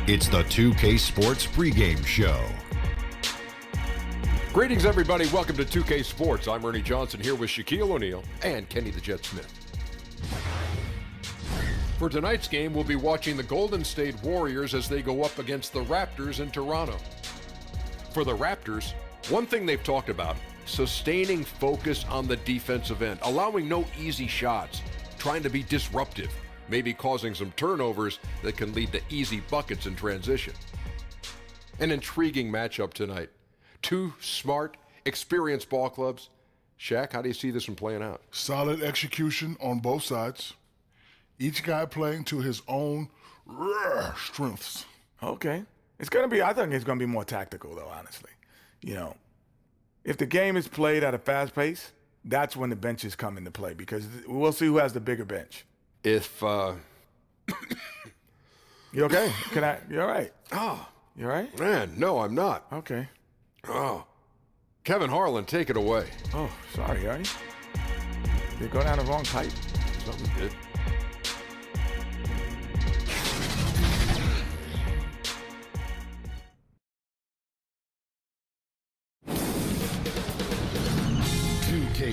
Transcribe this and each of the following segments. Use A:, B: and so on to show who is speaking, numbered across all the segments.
A: It's the 2K Sports pregame show.
B: Greetings, everybody. Welcome to 2K Sports. I'm Ernie Johnson here with Shaquille O'Neal and Kenny the Jet Smith. For tonight's game, we'll be watching the Golden State Warriors as they go up against the Raptors in Toronto. For the Raptors, one thing they've talked about, sustaining focus on the defensive end, allowing no easy shots, trying to be disruptive, maybe causing some turnovers that can lead to easy buckets in transition. An intriguing matchup tonight. Two smart, experienced ball clubs. Shaq, how do you see this one playing out?
C: Solid execution on both sides. Each guy playing to his own strengths.
D: Okay. It's going to be, I think it's going to be more tactical, though, honestly. You know, if the game is played at a fast pace, that's when the benches come into play because we'll see who has the bigger bench.
B: If,
D: You okay? You all right?
B: Oh,
D: You all right?
B: man, no, I'm not.
D: Okay.
B: Oh, Kevin Harlan, take it away.
D: Oh, sorry, Ernie. Did it go down the wrong pipe?
B: Something did.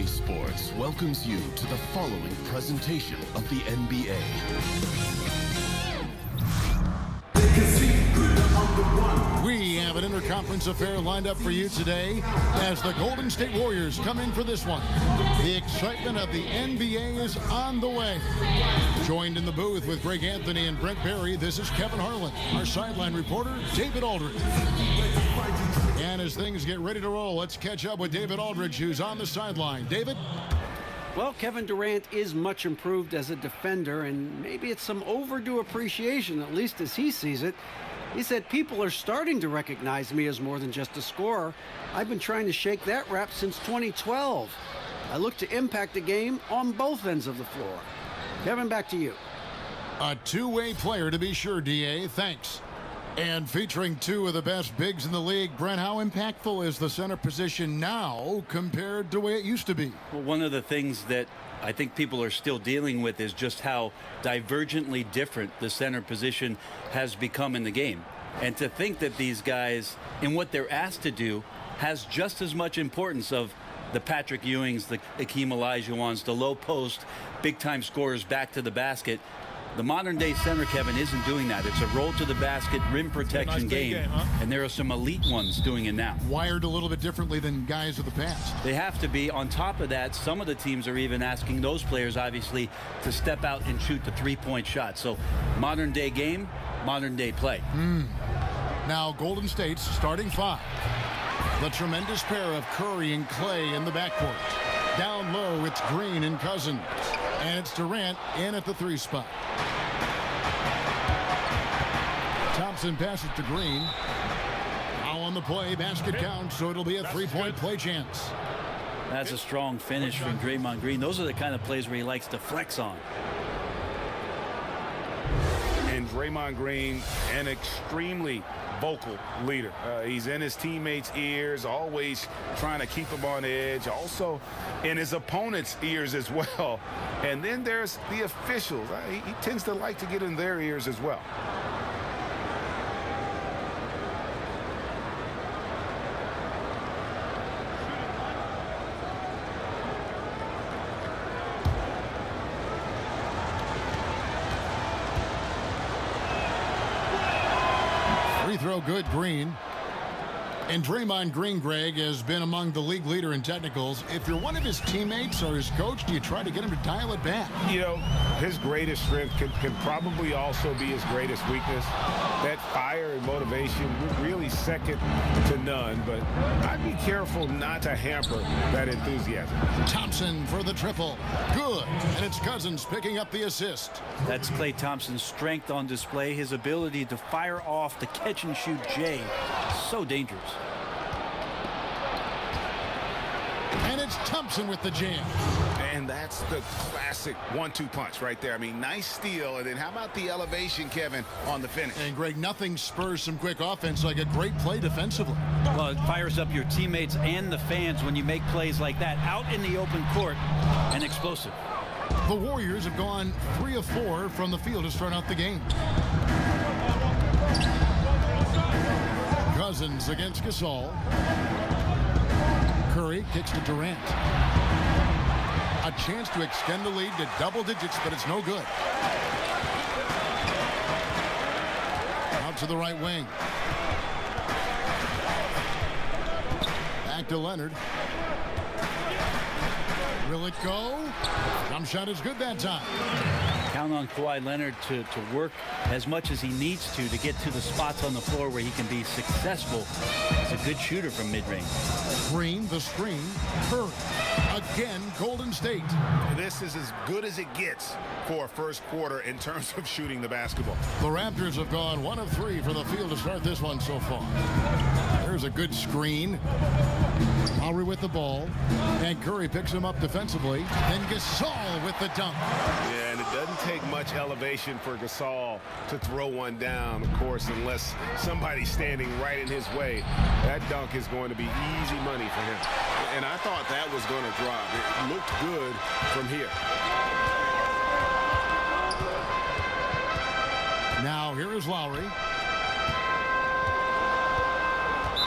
A: Sports welcomes you to the following presentation of the NBA.
E: We have an interconference affair lined up for you today as the Golden State Warriors come in for this one. The excitement of the NBA is on the way. Joined in the booth with Greg Anthony and Brent Barry, this is Kevin Harlan. Our sideline reporter, David Aldridge. And as things get ready to roll, let's catch up with David Aldridge, who's on the sideline. David?
F: Well, Kevin Durant is much improved as a defender, and maybe it's some overdue appreciation, at least as he sees it. He said, people are starting to recognize me as more than just a scorer. I've been trying to shake that rap since 2012. I look to impact the game on both ends of the floor. Kevin, back to you.
E: A two-way player to be sure, DA. Thanks. And featuring two of the best bigs in the league, Brent, how impactful is the center position now compared to the way it used to be?
G: Well, one of the things that I think people are still dealing with is just how divergently different the center position has become in the game. And to think that these guys, in what they're asked to do, has just as much importance of the Patrick Ewings, the Akeem Olajuwons, the low post, big-time scorers back to the basket. The modern-day center, Kevin, isn't doing that. It's a roll to the basket, rim protection game, and there are some elite ones doing it now.
E: Wired a little bit differently than guys of the past.
G: They have to be. On top of that, some of the teams are even asking those players, obviously, to step out and shoot the three-point shot. So modern-day game, modern-day play.
E: Now, Golden State's starting five. The tremendous pair of Curry and Clay in the backcourt. Down low, it's Green and Cousins. And it's Durant in at the three spot. Thompson passes to Green. Now on the play, basket counts, so it'll be a three-point play chance.
G: That's a strong finish from Draymond Green. Those are the kind of plays where he likes to flex on.
H: And Draymond Green, an extremely vocal leader. He's in his teammates' ears, always trying to keep them on edge, also in his opponents' ears as well. And then there's the officials. He tends to like to get in their ears as well.
E: Free throw good, Green. And Draymond Green, Greg, has been among the league leader in technicals. If you're one of his teammates or his coach, do you try to get him to dial it back?
H: You know, his greatest strength can probably also be his greatest weakness. That fire and motivation, really second to none, but I'd be careful not to hamper that enthusiasm.
E: Thompson for the triple. Good. And it's Cousins picking up the assist.
G: That's Klay Thompson's strength on display, his ability to fire off the catch-and-shoot J. So dangerous.
E: And it's Thompson with the jam.
H: And that's the classic 1-2 punch right there. I mean, nice steal. And then how about the elevation, Kevin, on the finish?
E: And, Greg, nothing spurs some quick offense like a great play defensively.
G: Well, it fires up your teammates and the fans when you make plays like that out in the open court and explosive.
E: The Warriors have gone 3 of 4 from the field to start out the game. Cousins against Gasol. Curry kicks to Durant. A chance to extend the lead to double digits, but it's no good. Out to the right wing. Back to Leonard. Will it go? Jump shot is good that time.
G: Count on Kawhi Leonard to work as much as he needs to get to the spots on the floor where he can be successful. He's a good shooter from mid-range.
E: Green, the screen. Curry. Again, Golden State.
H: This is as good as it gets for a first quarter in terms of shooting the basketball.
E: The Raptors have gone 1 of 3 for the field to start this one so far. There's a good screen. Lowry with the ball. And Curry picks him up defensively. Then Gasol with the dunk.
H: Yeah, and it doesn't take much elevation for Gasol to throw one down, of course, unless somebody's standing right in his way. That dunk is going to be easy money for him. And I thought that was going to drop. It looked good from here.
E: Now here is Lowry.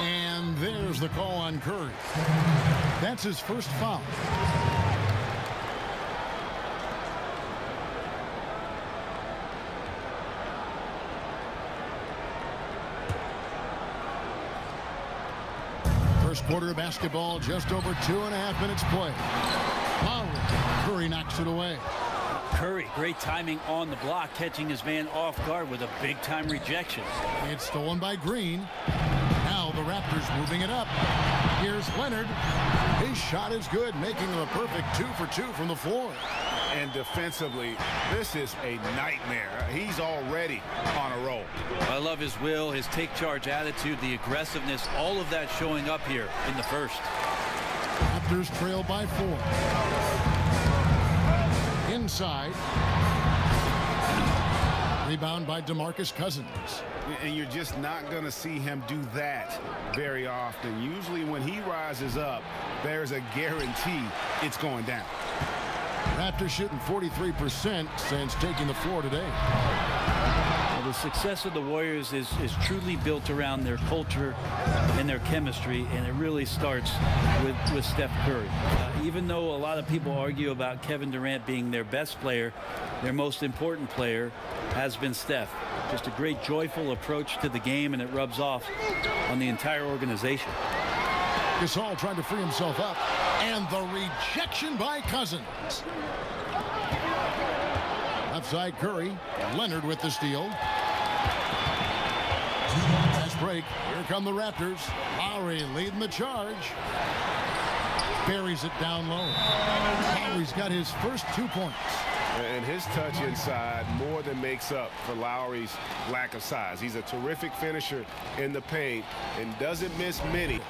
E: And there's the call on Curry. That's his first foul. First quarter of basketball, just over 2.5 minutes play. Lowry. Curry knocks it away.
G: Curry, great timing on the block, catching his man off guard with a big-time rejection.
E: It's stolen by Green. Now the Raptors moving it up. Here's Leonard. His shot is good, making him a perfect 2 for 2 from the floor.
H: And defensively, this is a nightmare. He's already on a roll.
G: I love his will, his take-charge attitude, the aggressiveness, all of that showing up here in the first.
E: Raptors trail by 4. Inside. Rebound by DeMarcus Cousins.
H: And you're just not going to see him do that very often. Usually when he rises up, there's a guarantee it's going down.
E: Raptors shooting 43% since taking the floor today.
G: Well, the success of the Warriors is truly built around their culture and their chemistry, and it really starts with Steph Curry. Even though a lot of people argue about Kevin Durant being their best player, their most important player has been Steph. Just a great, joyful approach to the game, and it rubs off on the entire organization.
E: Gasol trying to free himself up, and the rejection by Cousins. Left side Curry. Leonard with the steal. Fast break. Here come the Raptors. Lowry leading the charge. Buries it down low. Lowry's got his first 2 points.
H: And his touch inside more than makes up for Lowry's lack of size. He's a terrific finisher in the paint and doesn't miss many.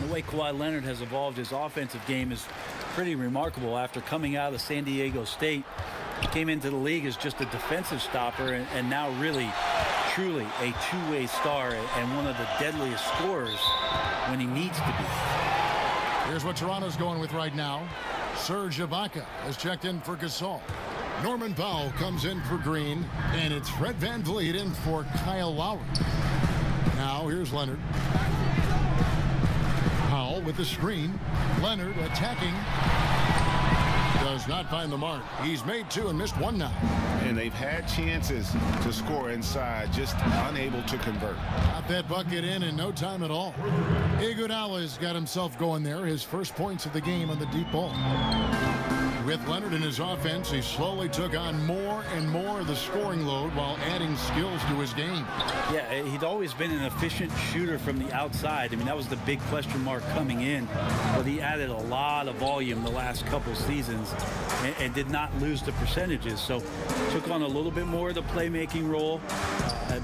G: The way Kawhi Leonard has evolved his offensive game is pretty remarkable. After coming out of San Diego State, he came into the league as just a defensive stopper, and now really, truly a two-way star and one of the deadliest scorers when he needs to be.
E: Here's what Toronto's going with right now. Serge Ibaka has checked in for Gasol. Norman Powell comes in for Green, and it's Fred VanVleet in for Kyle Lowry. Now here's Leonard. Powell with the screen. Leonard attacking. Does not find the mark. He's made 2 and missed 1 now.
H: And they've had chances to score inside, just unable to convert.
E: Got that bucket in no time at all. Iguodala's got himself going there. His first points of the game on the deep ball. With Leonard in his offense, he slowly took on more and more of the scoring load while adding skills to his game.
G: Yeah, he'd always been an efficient shooter from the outside. I mean, that was the big question mark coming in. But he added a lot of volume the last couple seasons and did not lose the percentages. So took on a little bit more of the playmaking role,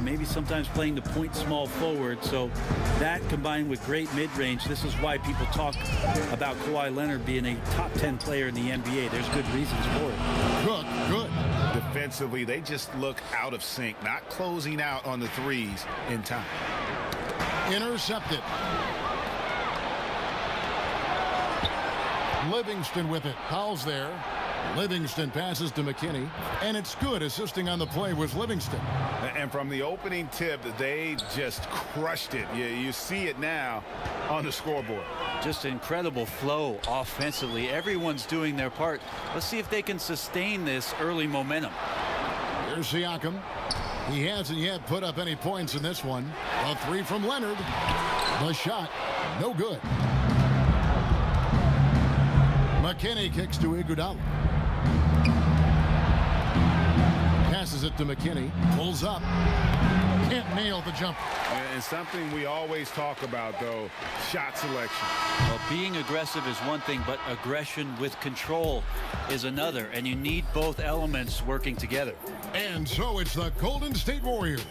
G: maybe sometimes playing the point small forward. So that combined with great mid-range, this is why people talk about Kawhi Leonard being a top 10 player in the NBA. There's good reasons for it.
E: Good.
H: Defensively, they just look out of sync, not closing out on the threes in time.
E: Intercepted. Livingston with it. Powell's there. Livingston passes to McKinney, and it's good. Assisting on the play was Livingston.
H: And from the opening tip, they just crushed it. You see it now on the scoreboard.
G: Just incredible flow offensively. Everyone's doing their part. Let's see if they can sustain this early momentum.
E: Here's Siakam. He hasn't yet put up any points in this one. A three from Leonard. The shot, no good. McKinney kicks to Iguodala. Passes it to McKinney. Pulls up. Can't nail the jumper.
H: And something we always talk about, though, shot selection.
G: Well, being aggressive is one thing, but aggression with control is another, and you need both elements working together.
E: And so it's the Golden State Warriors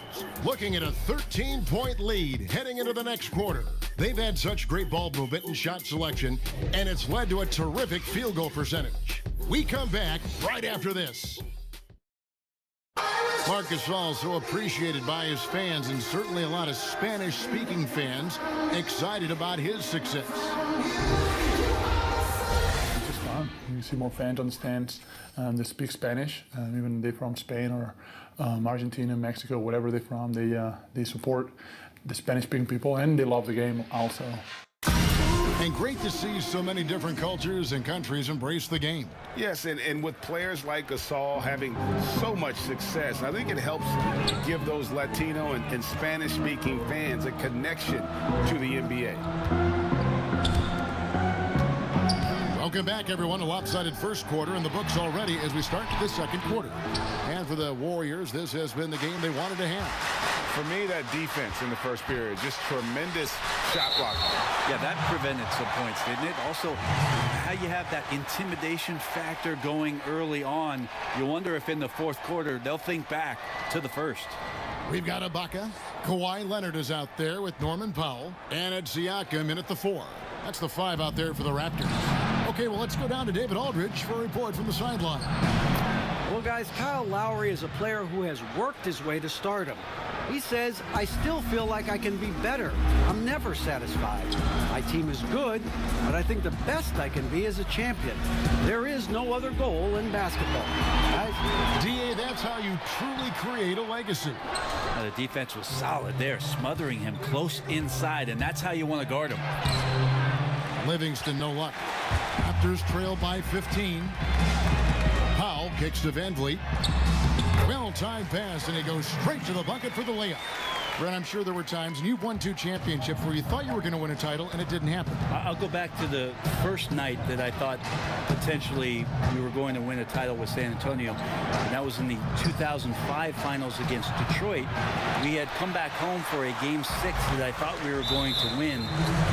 E: looking at a 13-point lead heading into the next quarter. They've had such great ball movement and shot selection, and it's led to a terrific field goal percentage. We come back right after this. Marc Gasol, so appreciated by his fans, and certainly a lot of Spanish-speaking fans excited about his success.
I: It's just fun. You see more fans on the stands that speak Spanish, even they're from Spain or Argentina, Mexico, whatever they're from. They support the Spanish-speaking people, and they love the game also.
E: And great to see so many different cultures and countries embrace the game.
H: Yes, and with players like Gasol having so much success, I think it helps give those Latino and Spanish-speaking fans a connection to the NBA.
E: Welcome back, everyone. A lopsided first quarter in the books already as we start the second quarter. And for the Warriors, this has been the game they wanted to have.
H: For me, that defense in the first period, just tremendous shot blocking.
G: Yeah, that prevented some points, didn't it? Also, how you have that intimidation factor going early on, you wonder if in the fourth quarter they'll think back to the first.
E: We've got Ibaka. Kawhi Leonard is out there with Norman Powell. And it's Siakam in at the 4. That's the 5 out there for the Raptors. Okay, well, let's go down to David Aldridge for a report from the sideline.
F: Well, guys, Kyle Lowry is a player who has worked his way to stardom. He says, I still feel like I can be better. I'm never satisfied. My team is good, but I think the best I can be is a champion. There is no other goal in basketball.
E: D.A., that's how you truly create a legacy.
G: The defense was solid there, smothering him close inside, and that's how you want to guard him.
E: Livingston, no luck. Raptors trail by 15. Powell kicks to Van Vliet. Well-timed pass, and he goes straight to the bucket for the layup. Brent, I'm sure there were times, and you've won 2 championships, where you thought you were going to win a title, and it didn't happen.
G: I'll go back to the first night that I thought potentially we were going to win a title with San Antonio. And that was in the 2005 finals against Detroit. We had come back home for a Game 6 that I thought we were going to win,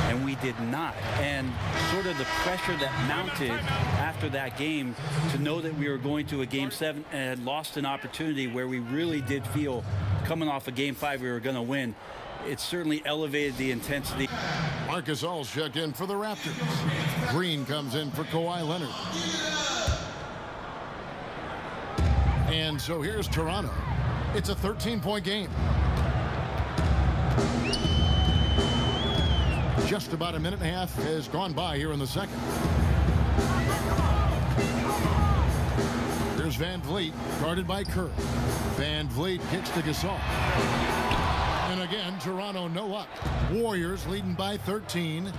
G: and we did not. And sort of the pressure that mounted after that game to know that we were going to a Game 7 and had lost an opportunity where we really did feel coming off a Game 5 we were going to win. It certainly elevated the intensity.
E: Marc Gasol's checked in for the Raptors. Green comes in for Kawhi Leonard. And so here's Toronto. It's a 13-point game. Just about a minute and a half has gone by here in the second. There's Van Vliet, guarded by Kerr. Van Vliet kicks to Gasol. And again, Toronto no luck. Warriors leading by 13.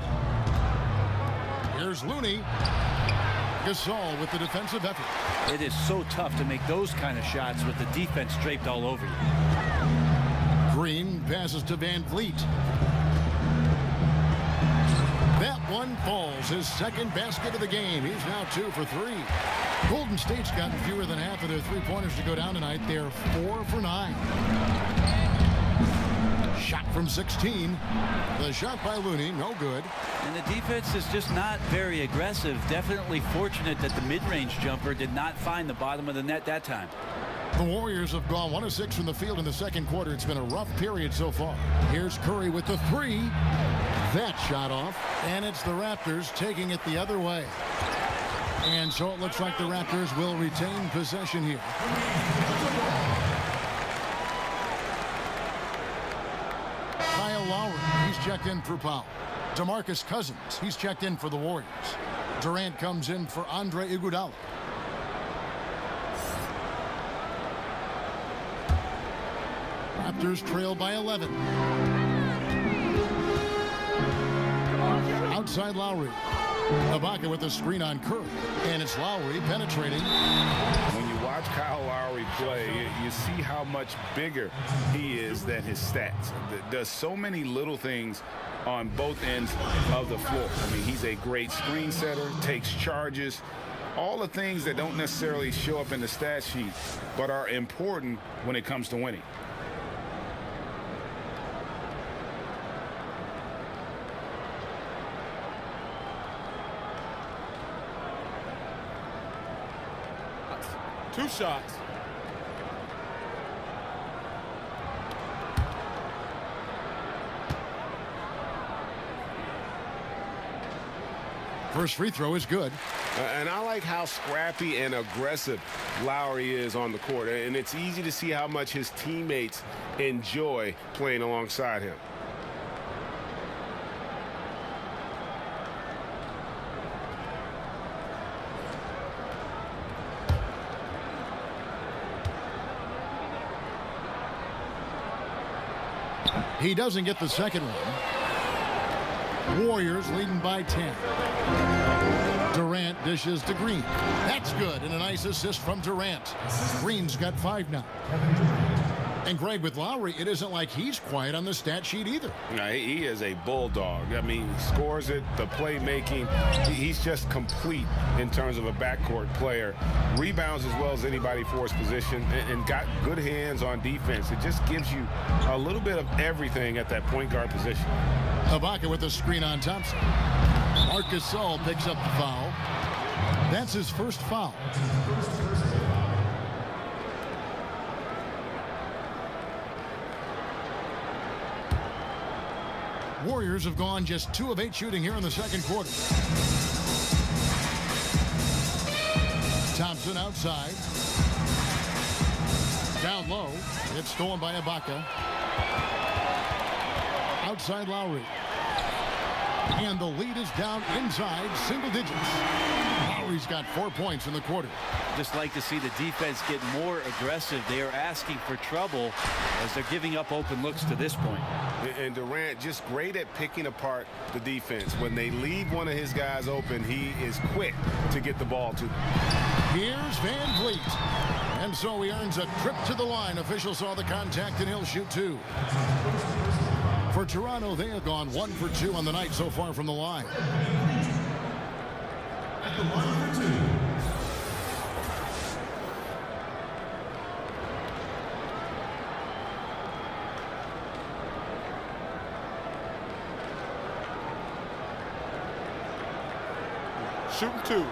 E: Here's Looney. Gasol with the defensive effort.
G: It is so tough to make those kind of shots with the defense draped all over you.
E: Green passes to Van Vliet. That one falls, his second basket of the game. He's now 2 for 3. Golden State's gotten fewer than half of their three-pointers to go down tonight. They're 4 for 9. Shot from 16. The shot by Looney, no good.
G: And the defense is just not very aggressive. Definitely fortunate that the mid-range jumper did not find the bottom of the net that time.
E: The Warriors have gone 1 of 6 from the field in the second quarter. It's been a rough period so far. Here's Curry with the 3. That shot off, and it's the Raptors taking it the other way. And so it looks like the Raptors will retain possession here. Kyle Lowry, he's checked in for Powell. DeMarcus Cousins, he's checked in for the Warriors. Durant comes in for Andre Iguodala. Raptors trail by 11. Outside Lowry. Ibaka with the screen on Curry. And it's Lowry penetrating.
H: When you watch Kyle Lowry play, you see how much bigger he is than his stats. Does so many little things on both ends of the floor. I mean, he's a great screen setter, takes charges, all the things that don't necessarily show up in the stat sheet, but are important when it comes to winning.
J: Two shots.
E: First free throw is good.
J: And I like how scrappy and aggressive Lowry is on the court. And it's easy to see how much his teammates enjoy playing alongside him.
E: He doesn't get the second one. Warriors leading by 10. Durant dishes to Green. That's good, and a nice assist from Durant. Green's got 5 now. And Greg, with Lowry, it isn't like he's quiet on the stat sheet either.
J: No, he is a bulldog. I mean, he scores it, the playmaking. He's just complete in terms of a backcourt player. Rebounds as well as anybody for his position, and got good hands on defense. It just gives you a little bit of everything at that point guard position.
E: Ibaka with the screen on Thompson. Marc Gasol picks up the foul. That's his first foul. Warriors have gone just 2 of 8 shooting here in the second quarter. Thompson outside. Down low. It's stolen by Ibaka. Outside Lowry. And the lead is down inside single digits. Lowry's got 4 points in the quarter.
G: Just like to see the defense get more aggressive. They are asking for trouble as they're giving up open looks to this point.
J: And Durant just great at picking apart the defense. When they leave one of his guys open, he is quick to get the ball to them.
E: Here's Van Vliet. And so he earns a trip to the line. Official saw the contact, and he'll shoot 2. For Toronto, they have gone 1 for 2 on the night so far from the line. At the line for 2.
J: Shooting 2.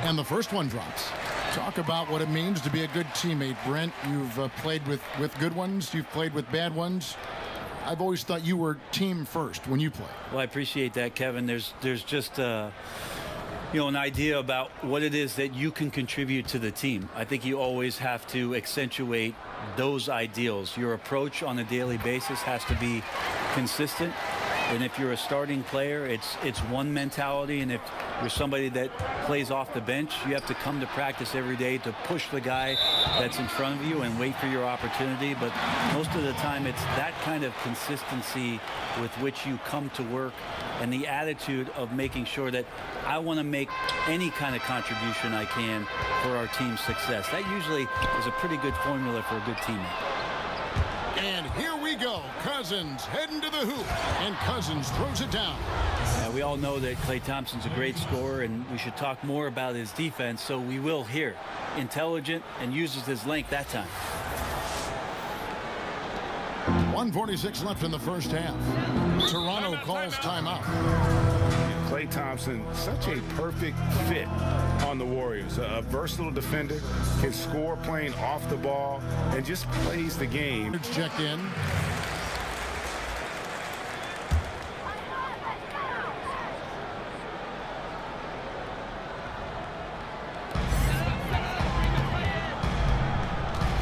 E: And the first one drops. Talk about what it means to be a good teammate, Brent. You've played with good ones. You've played with bad ones. I've always thought you were team first when you play.
G: Well, I appreciate that, Kevin. There's just an idea about what it is that you can contribute to the team. I think you always have to accentuate those ideals. Your approach on a daily basis has to be consistent. And if you're a starting player, it's one mentality. And if you're somebody that plays off the bench, you have to come to practice every day to push the guy that's in front of you and wait for your opportunity. But most of the time, it's that kind of consistency with which you come to work and the attitude of making sure that I want to make any kind of contribution I can for our team's success. That usually is a pretty good formula for a good teammate.
E: And here we go. Cousins heading to the hoop. And Cousins throws it down.
G: We all know that Klay Thompson's a great scorer, and we should talk more about his defense, so we will here. Intelligent and uses his length that time.
E: 1:46 left in the first half. Toronto calls timeout.
H: Klay Thompson, such a perfect fit on the Warriors. A versatile defender, can score playing off the ball, and just plays the game.
E: It's checked in.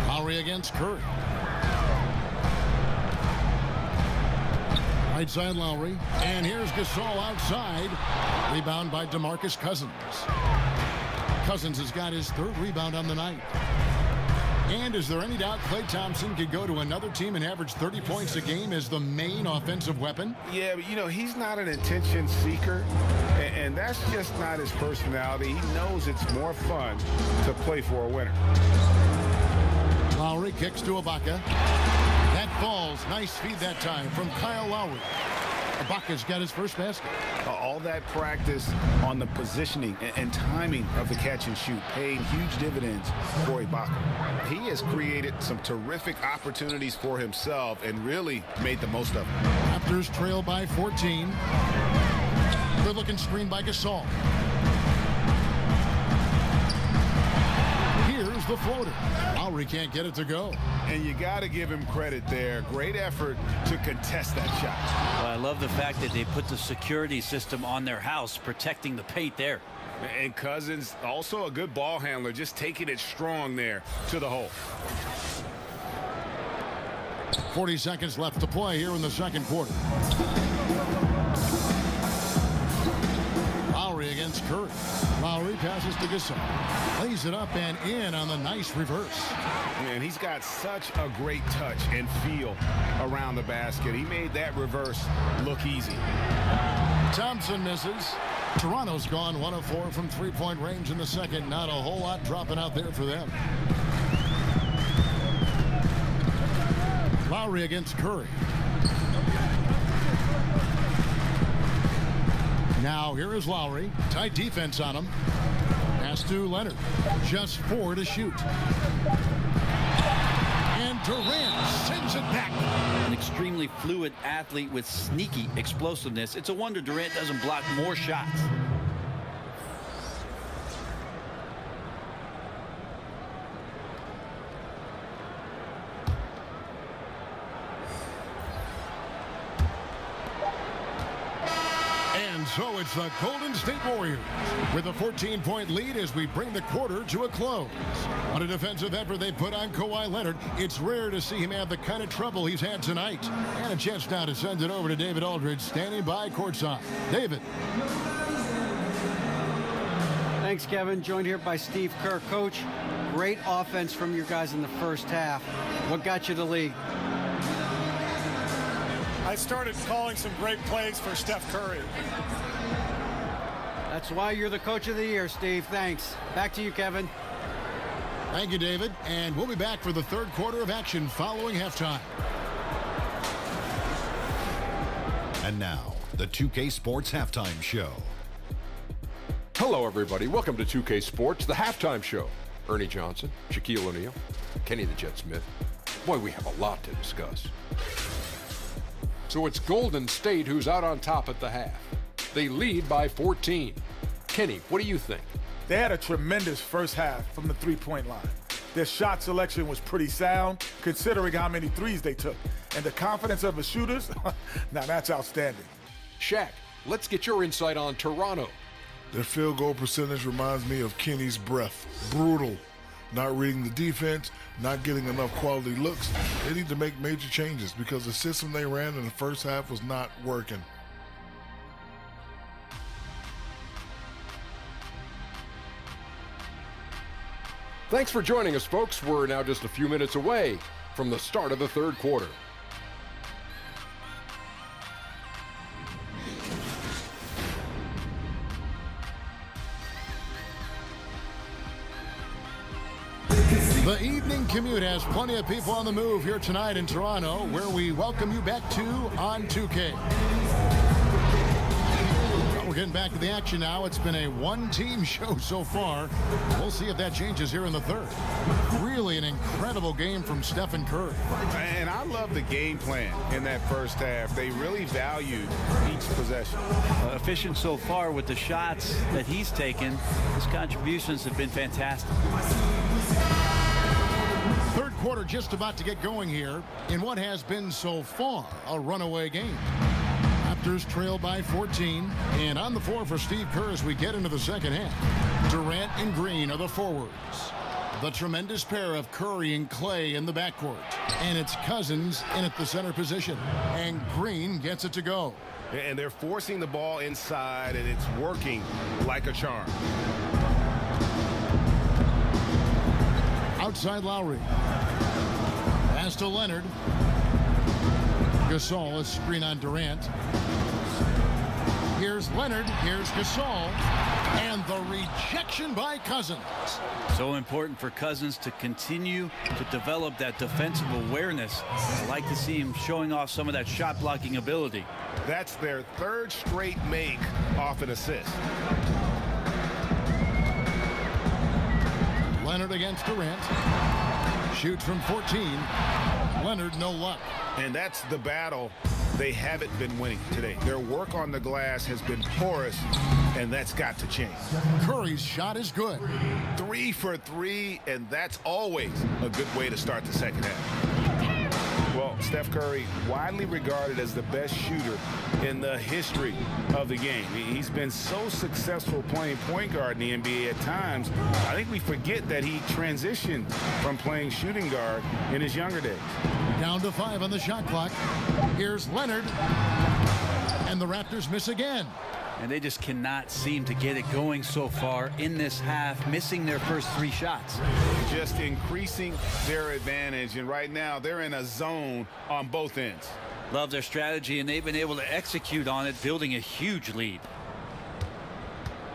E: Lowry against Curry. Right side Lowry. And here's Gasol outside. Rebound by DeMarcus Cousins. Cousins has got his 3rd rebound on the night. And is there any doubt Klay Thompson could go to another team and average 30 points a game as the main offensive weapon?
J: Yeah, but, he's not an attention seeker, and that's just not his personality. He knows it's more fun to play for a winner.
E: Lowry kicks to Ibaka. That falls. Nice feed that time from Kyle Lowry. Ibaka's got his first basket.
J: All that practice on the positioning and timing of the catch and shoot paid huge dividends for Ibaka. He has created some terrific opportunities for himself and really made the most of them.
E: Raptors trail by 14. Good looking screen by Gasol. Here's the floater. Lowry can't get it to go.
J: And you got to give him credit there. Great effort to contest that shot.
G: Well, I love the fact that they put the security system on their house, protecting the paint there.
J: And Cousins, also a good ball handler, just taking it strong there to the hole.
E: 40 seconds left to play here in the second quarter. Lowry against Curry. Lowry passes to Gasol. Lays it up and in on the nice reverse.
J: And he's got such a great touch and feel around the basket. He made that reverse look easy.
E: Thompson misses. Toronto's gone 1 of 4 from three-point range in the second. Not a whole lot dropping out there for them. Lowry against Curry. Now here is Lowry. Tight defense on him. Pass to Leonard. Just 4 to shoot. And Durant sends it back.
G: An extremely fluid athlete with sneaky explosiveness. It's a wonder Durant doesn't block more shots.
E: So it's the Golden State Warriors with a 14-point lead as we bring the quarter to a close. On a defensive effort they put on Kawhi Leonard, it's rare to see him have the kind of trouble he's had tonight. And a chance now to send it over to David Aldridge, standing by courtside. David.
F: Thanks, Kevin. Joined here by Steve Kerr. Coach, great offense from your guys in the first half. What got you the lead?
K: I started calling some great plays for Steph Curry.
F: That's why you're the coach of the year, Steve. Thanks. Back to you, Kevin.
E: Thank you, David. And we'll be back for the third quarter of action following halftime.
A: And now, the 2K Sports Halftime Show.
B: Hello, everybody. Welcome to 2K Sports, the halftime show. Ernie Johnson, Shaquille O'Neal, Kenny the Jet Smith. Boy, we have a lot to discuss. So it's Golden State who's out on top at the half. They lead by 14. Kenny, what do you think?
D: They had a tremendous first half from the three-point line. Their shot selection was pretty sound, considering how many threes they took. And the confidence of the shooters, now that's outstanding.
B: Shaq, let's get your insight on Toronto.
C: Their field goal percentage reminds me of Kenny's breath. Brutal. Not reading the defense, not getting enough quality looks. They need to make major changes because the system they ran in the first half was not working.
B: Thanks for joining us, folks. We're now just a few minutes away from the start of the third quarter.
E: The evening commute has plenty of people on the move here tonight in Toronto, where we welcome you back to On 2K. Well, we're getting back to the action now. It's been a one-team show so far. We'll see if that changes here in the third. Really an incredible game from Stephen Curry.
J: And I love the game plan in that first half. They really valued each possession.
G: Efficient so far with the shots that he's taken. His contributions have been fantastic.
E: Third quarter just about to get going here in what has been so far a runaway game. Raptors trail by 14, and on the floor for Steve Kerr as we get into the second half. Durant and Green are the forwards. The tremendous pair of Curry and Clay in the backcourt. And it's Cousins in at the center position. And Green gets it to go.
J: And they're forcing the ball inside, and it's working like a charm.
E: Outside Lowry. Pass to Leonard. Gasol, a screen on Durant. Here's Leonard. Here's Gasol. And the rejection by Cousins.
G: So important for Cousins to continue to develop that defensive awareness. I'd like to see him showing off some of that shot blocking ability.
J: That's their third straight make off an assist.
E: Leonard against Durant. Shoots from 14. Leonard, no luck.
J: And that's the battle they haven't been winning today. Their work on the glass has been porous, and that's got to change.
E: Curry's shot is good.
J: 3 for 3, and that's always a good way to start the second half. Well, Steph Curry, widely regarded as the best shooter in the history of the game. He's been so successful playing point guard in the NBA at times, I think we forget that he transitioned from playing shooting guard in his younger days.
E: Down to 5 on the shot clock. Here's Leonard. And the Raptors miss again.
G: And they just cannot seem to get it going so far in this half, missing their first 3 shots.
J: Just increasing their advantage, and right now they're in a zone on both ends.
G: Love their strategy, and they've been able to execute on it, building a huge lead.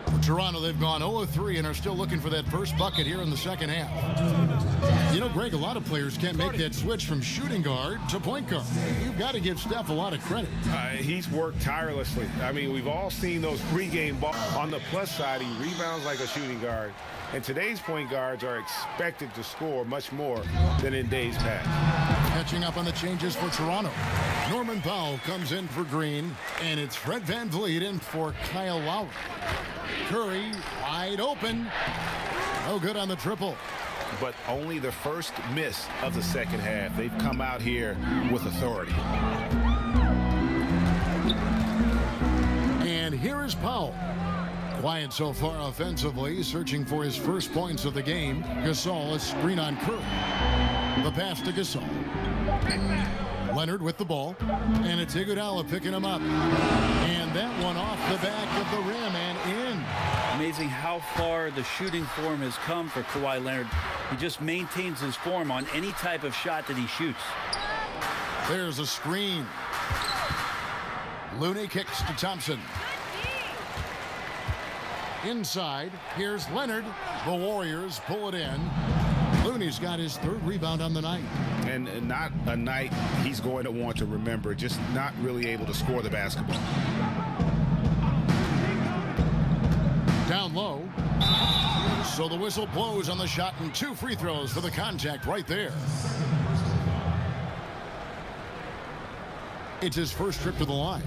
E: For Toronto, they've gone 0-3 and are still looking for that first bucket here in the second half. You know, Greg, a lot of players can't make that switch from shooting guard to point guard. You've got to give Steph a lot of credit.
J: He's worked tirelessly. I mean, we've all seen those pregame balls. On the plus side, he rebounds like a shooting guard. And today's point guards are expected to score much more than in days past.
E: Catching up on the changes for Toronto. Norman Powell comes in for Green, and it's Fred VanVleet in for Kyle Lowry. Curry wide open. No good on the triple.
J: But only the first miss of the second half. They've come out here with authority.
E: And here is Powell. Quiet so far offensively, searching for his first points of the game. Gasol, a screen on Curry. The pass to Gasol. Leonard with the ball, and it's Iguodala picking him up. And that one off the back of the rim and in.
G: Amazing how far the shooting form has come for Kawhi Leonard. He just maintains his form on any type of shot that he shoots.
E: There's a screen. Looney kicks to Thompson. Inside, here's Leonard. The Warriors pull it in. Looney's got his 3rd rebound on the night.
J: And not a night he's going to want to remember, just not really able to score the basketball.
E: Down low. So the whistle blows on the shot and 2 free throws for the contact right there. It's his first trip to the line.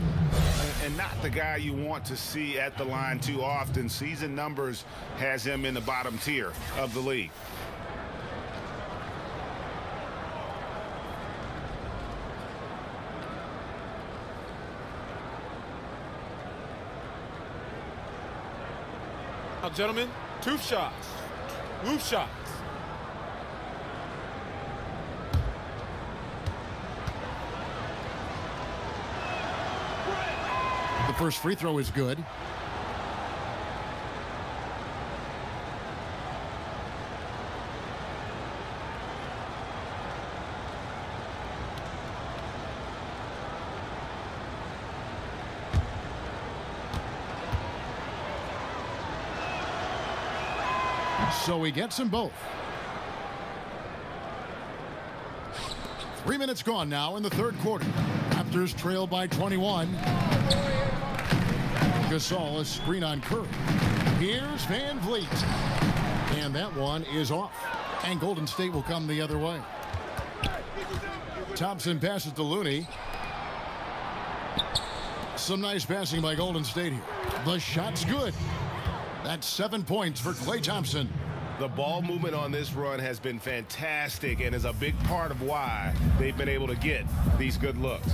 J: And not the guy you want to see at the line too often. Season numbers has him in the bottom tier of the league.
K: Now, gentlemen, 2 shots. Move shots.
E: The first free throw is good. So he gets them both. 3 minutes gone now in the 3rd quarter. Raptors trail by 21. Gasol, a screen on Curry. Here's VanVleet. And that one is off. And Golden State will come the other way. Thompson passes to Looney. Some nice passing by Golden State here. The shot's good. That's 7 points for Klay Thompson.
J: The ball movement on this run has been fantastic and is a big part of why they've been able to get these good looks.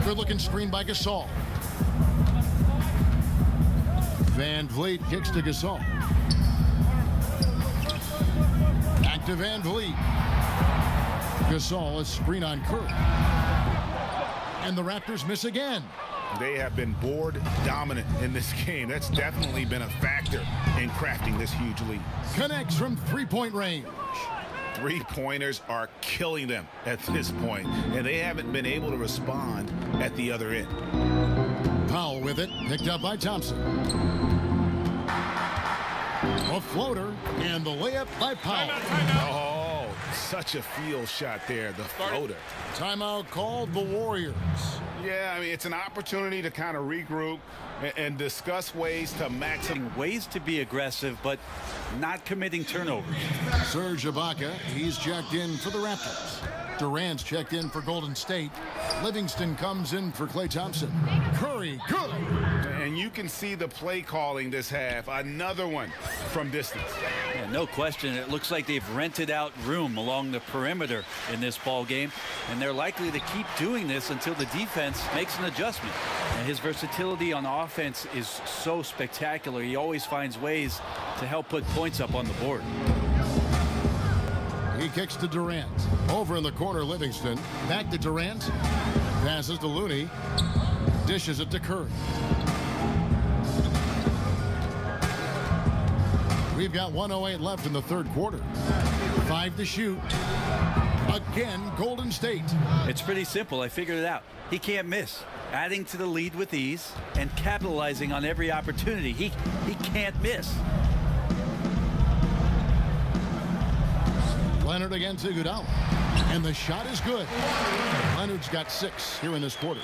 E: Good-looking screen by Gasol. VanVleet kicks to Gasol. Back to Van Vliet. Gasol is screen on Curry. And the Raptors miss again.
H: They have been board dominant in this game. That's definitely been a factor in crafting this huge lead.
E: Connects from three-point range.
H: Three-pointers are killing them at this point, and they haven't been able to respond at the other end.
E: Powell with it, picked up by Thompson. A floater, and the layup by Powell.
H: Oh, such a field shot there, the floater.
E: Timeout called the Warriors.
H: Yeah, I mean, it's an opportunity to kind of regroup and discuss ways to maximize.
G: Ways to be aggressive, but not committing turnovers.
E: Serge Ibaka, he's checked in for the Raptors. Durant's checked in for Golden State. Livingston comes in for Klay Thompson. Curry, good.
H: And you can see the play calling this half. Another one from distance.
G: Yeah, no question. It looks like they've rented out room along the perimeter in this ball game, and they're likely to keep doing this until the defense makes an adjustment. And his versatility on offense is so spectacular. He always finds ways to help put points up on the board.
E: He kicks to Durant. Over in the corner, Livingston. Back to Durant. Passes to Looney. Dishes it to Curry. We've got 1:08 left in the third quarter. 5 to shoot. Again, Golden State.
G: It's pretty simple. I figured it out. He can't miss. Adding to the lead with ease and capitalizing on every opportunity. He can't miss.
E: Leonard against Iguodala. And the shot is good. Leonard's got 6 here in this quarter.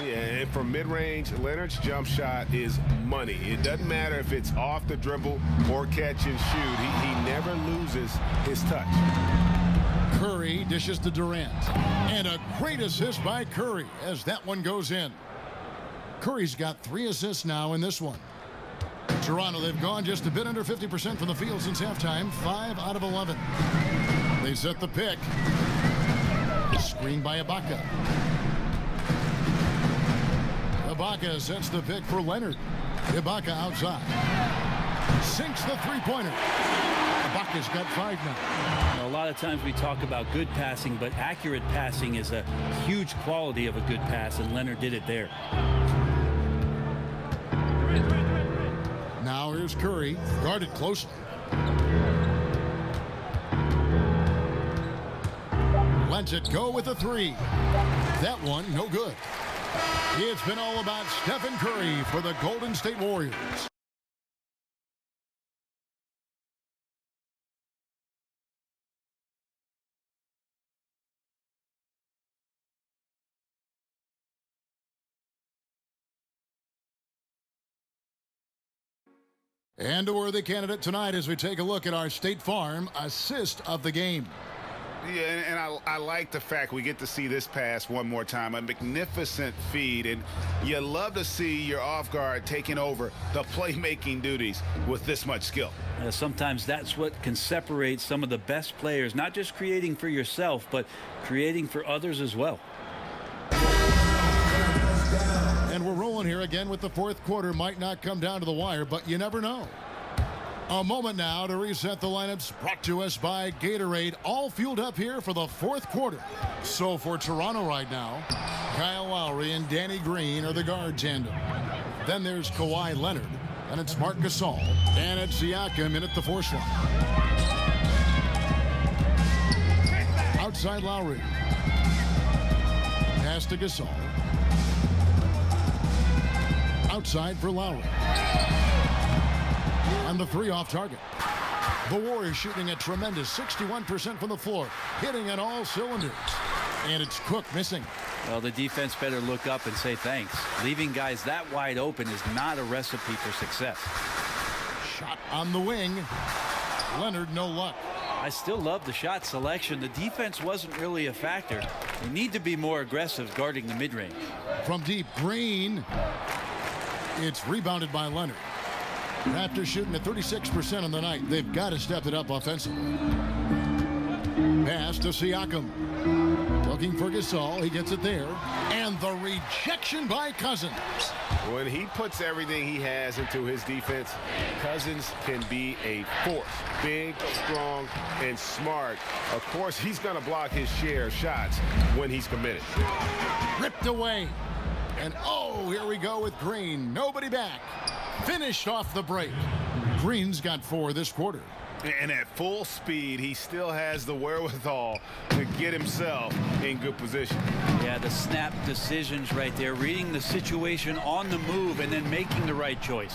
J: Yeah, and from mid-range, Leonard's jump shot is money. It doesn't matter if it's off the dribble or catch and shoot. He never loses his touch.
E: Curry dishes to Durant. And a great assist by Curry as that one goes in. Curry's got 3 assists now in this one. Toronto, they've gone just a bit under 50% from the field since halftime. 5 out of 11. They set the pick. Screen by Ibaka. Ibaka sets the pick for Leonard. Ibaka outside. Sinks the three-pointer. Ibaka's got 5 now.
G: A lot of times we talk about good passing, but accurate passing is a huge quality of a good pass, and Leonard did it there.
E: Now here's Curry, guarded closely. Lets it go with a 3. That one, no good. It's been all about Stephen Curry for the Golden State Warriors. And a worthy candidate tonight as we take a look at our State Farm assist of the game.
H: Yeah, and I like the fact we get to see this pass one more time. A magnificent feed, and you love to see your off guard taking over the playmaking duties with this much skill.
G: Sometimes that's what can separate some of the best players, not just creating for yourself, but creating for others as well.
E: And we're rolling here again with the fourth quarter. Might not come down to the wire, but you never know. A moment now to reset the lineups, brought to us by Gatorade, all fueled up here for the fourth quarter. So for Toronto right now, Kyle Lowry and Danny Green are the guard tandem. Then there's Kawhi Leonard, and it's Marc Gasol, and it's Siakam in at the 4 slot. Outside Lowry. Pass to Gasol. Outside for Lowry. And the 3 off target. The Warriors shooting a tremendous 61% from the floor, hitting on all cylinders. And it's Cook missing.
G: Well, the defense better look up and say thanks. Leaving guys that wide open is not a recipe for success.
E: Shot on the wing. Leonard, no luck.
G: I still love the shot selection. The defense wasn't really a factor. They need to be more aggressive guarding the mid-range.
E: From deep, Green. It's rebounded by Leonard. Raptors shooting at 36% on the night. They've got to step it up offensively. Pass to Siakam. Looking for Gasol. He gets it there. And the rejection by Cousins.
J: When he puts everything he has into his defense, Cousins can be a force. Big, strong, and smart. Of course, he's going to block his share of shots when he's committed.
E: Ripped away. And oh, here we go with Green. Nobody back. Finished off the break. Green's got 4 this quarter.
J: And at full speed, he still has the wherewithal to get himself in good position.
G: Yeah, the snap decisions right there, reading the situation on the move and then making the right choice.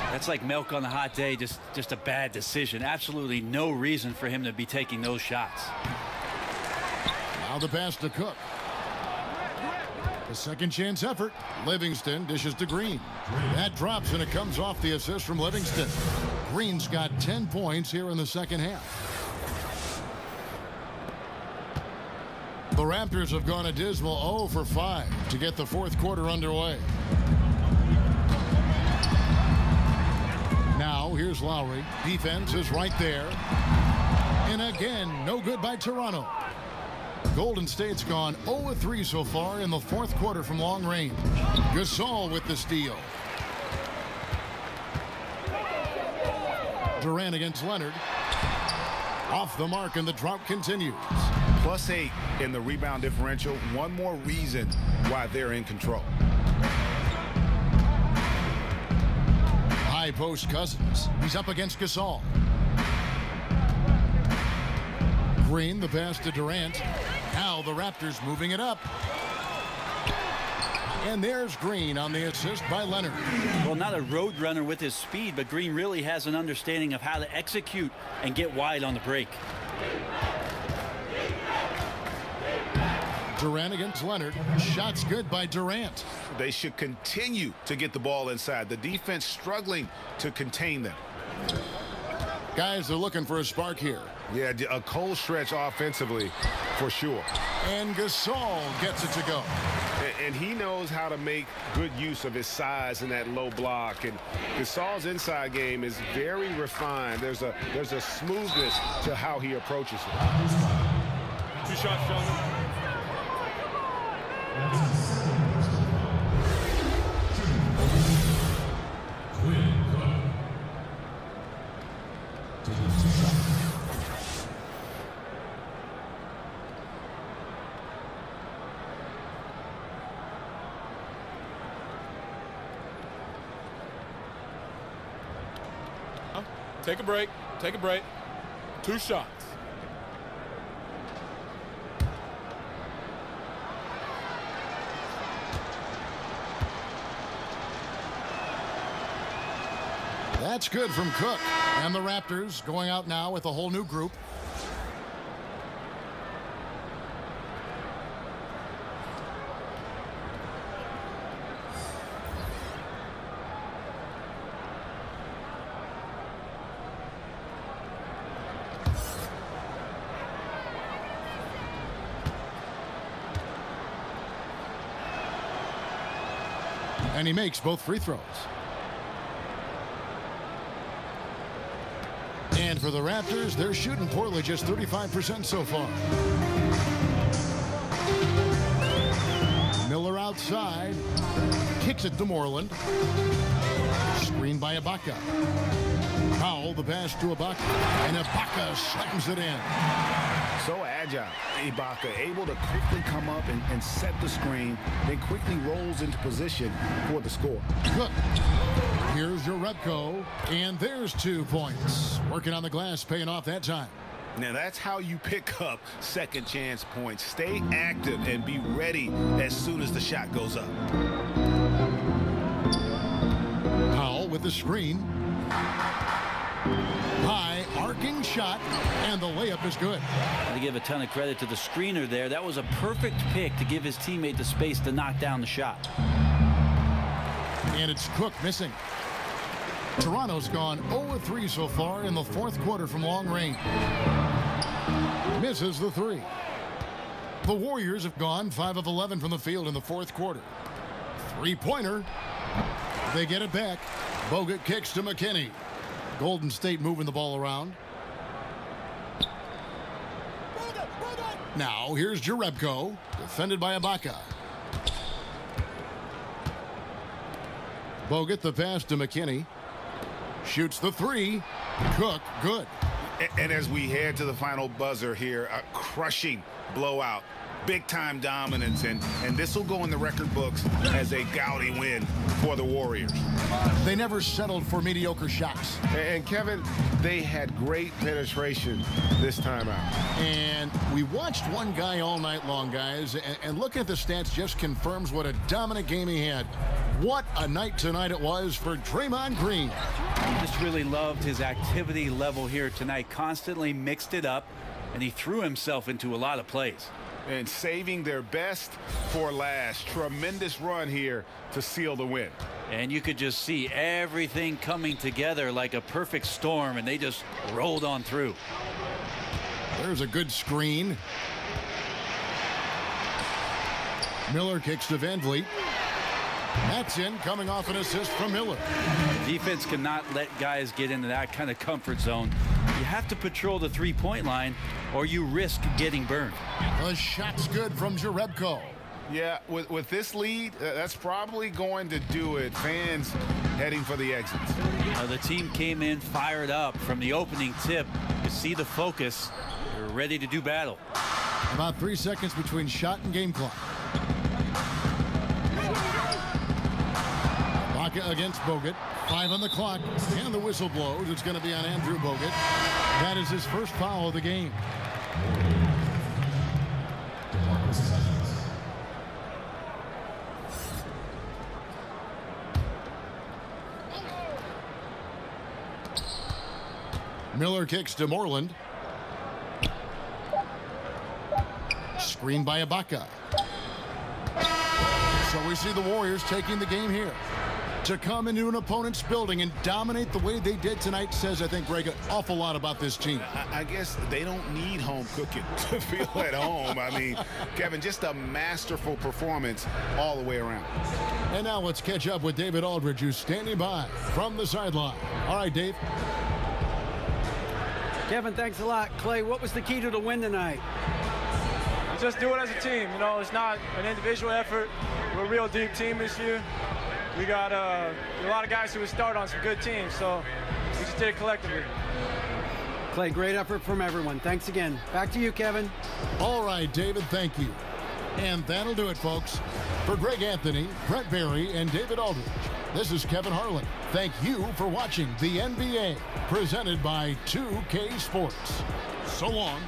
G: That's like milk on a hot day, just a bad decision. Absolutely no reason for him to be taking those shots.
E: Now the pass to Cook. The second chance effort. Livingston dishes to Green. That drops and it comes off the assist from Livingston. Green's got 10 points here in the second half. The Raptors have gone a dismal 0 for 5 to get the fourth quarter underway. Now here's Lowry. Defense is right there. And again, no good by Toronto. Golden State's gone 0-3 so far in the fourth quarter from long range. Gasol with the steal. Durant against Leonard. Off the mark and the drought continues.
J: +8 in the rebound differential. One more reason why they're in control.
E: High post Cousins. He's up against Gasol. Green, the pass to Durant. Now the Raptors moving it up. And there's Green on the assist by Leonard.
G: Well, not a road runner with his speed, but Green really has an understanding of how to execute and get wide on the break.
E: Durant against Leonard. Shots good by Durant.
J: They should continue to get the ball inside. The defense struggling to contain them.
E: Guys are looking for a spark here.
J: Yeah, a cold stretch offensively for sure.
E: And Gasol gets it to go.
J: And he knows how to make good use of his size in that low block. And Gasol's inside game is very refined. There's a smoothness to how he approaches it.
K: 2 shots, gentlemen. Take a break. Take a break. 2 shots.
E: That's good from Cook. And the Raptors going out now with a whole new group. And he makes both free throws. And for the Raptors, they're shooting poorly, just 35% so far. Miller outside. Kicks it to Moreland. Screened by Ibaka. Powell, the pass to Ibaka. And Ibaka slams it in.
H: So agile. Ibaka able to quickly come up and set the screen, then quickly rolls into position for the score.
E: Cook. Here's your Repco, and there's 2 points. Working on the glass, paying off that time.
J: Now that's how you pick up second chance points. Stay active and be ready as soon as the shot goes up.
E: Powell with the screen. High arcing shot, and the layup is good.
G: To give a ton of credit to the screener there. That was a perfect pick to give his teammate the space to knock down the shot.
E: And it's Cook missing. Toronto's gone 0-3 so far in the fourth quarter from long range. Misses the 3. The Warriors have gone 5 of 11 from the field in the fourth quarter. 3-pointer. They get it back. Bogut kicks to McKinney. Golden State moving the ball around. Now here's Jerebko, defended by Ibaka. Bogut the pass to McKinney. Shoots the three. Cook, good.
H: And as we head to the final buzzer here, a crushing blowout. Big-time dominance, and this will go in the record books as a gaudy win for the Warriors.
E: They never settled for mediocre shots.
J: And Kevin, they had great penetration this time out.
E: And we watched one guy all night long, guys, and looking at the stats just confirms what a dominant game he had. What a night tonight it was for Draymond Green.
G: I just really loved his activity level here tonight. Constantly mixed it up, and he threw himself into a lot of plays.
H: And saving their best for last. Tremendous run here to seal the win.
G: And you could just see everything coming together like a perfect storm, and they just rolled on through.
E: There's a good screen. Miller kicks to Van Vliet. That's in, coming off an assist from Miller.
G: Defense cannot let guys get into that kind of comfort zone. You have to patrol the three-point line, or you risk getting burned.
E: The shot's good from Jerebko.
H: Yeah, with this lead, that's probably going to do it. Fans heading for the exits.
G: The team came in fired up from the opening tip. You see the focus. They're ready to do battle.
E: About 3 seconds between shot and game clock. Ibaka against Bogut. 5 on the clock, and the whistle blows. It's going to be on Andrew Bogut. That is his first foul of the game. Miller kicks to Moreland. Screen by Ibaka. So we see the Warriors taking the game here. To come into an opponent's building and dominate the way they did tonight says, I think, Greg, an awful lot about this team.
H: I guess they don't need home cooking to feel at home. I mean, Kevin, just a masterful performance all the way around.
E: And now let's catch up with David Aldridge, who's standing by from the sideline. All right, Dave.
F: Kevin, thanks a lot. Clay, what was the key to the win tonight?
L: Just do it as a team. You know, it's not an individual effort. We're a real deep team this year. We got a lot of guys who would start on some good teams, so we just did it collectively.
F: Clay, great effort from everyone. Thanks again. Back to you, Kevin.
E: All right, David, thank you. And that'll do it, folks. For Greg Anthony, Brett Barry, and David Aldridge, this is Kevin Harlan. Thank you for watching the NBA, presented by 2K Sports. So long.